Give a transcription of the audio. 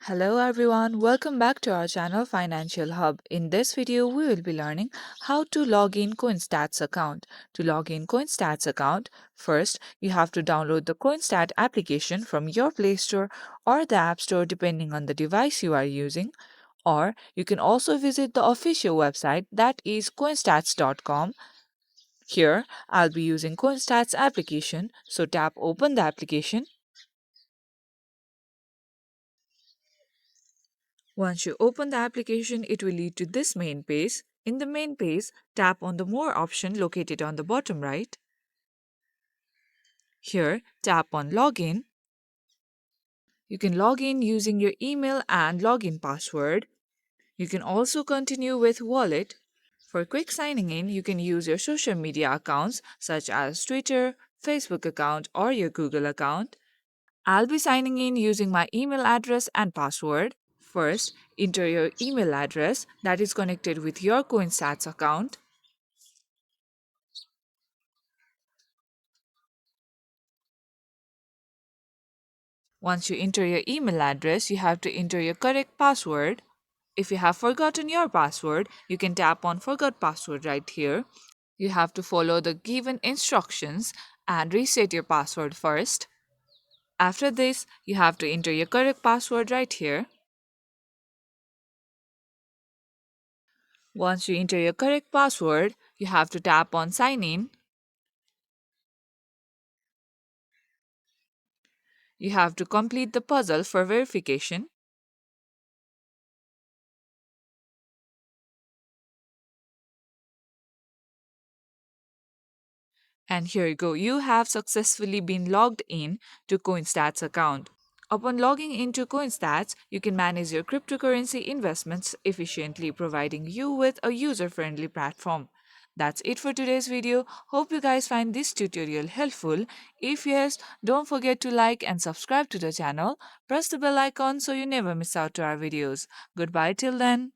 Hello everyone, welcome back to our channel Financial Hub. In this video, we will be learning how to log in CoinStats account. To log in CoinStats account, first you have to download the CoinStat application from your Play Store or the App Store depending on the device you are using. Or you can also visit the official website that is coinstats.com. Here, I'll be using CoinStats application, so tap open the application. Once you open the application, it will lead to this main page. In the main page, tap on the More option located on the bottom right. Here, tap on Login. You can log in using your email and login password. You can also continue with Wallet. For quick signing in, you can use your social media accounts such as Twitter, Facebook account, or your Google account. I'll be signing in using my email address and password. First, enter your email address that is connected with your CoinStats account. Once you enter your email address, you have to enter your correct password. If you have forgotten your password, you can tap on Forgot Password right here. You have to follow the given instructions and reset your password first. After this, you have to enter your correct password right here. Once you enter your correct password, you have to tap on Sign In. You have to complete the puzzle for verification. And here you go, you have successfully been logged in to CoinStats account. Upon logging into CoinStats, you can manage your cryptocurrency investments efficiently, providing you with a user-friendly platform. That's it for today's video. Hope you guys find this tutorial helpful. If yes, don't forget to like and subscribe to the channel. Press the bell icon so you never miss out to our videos. Goodbye till then.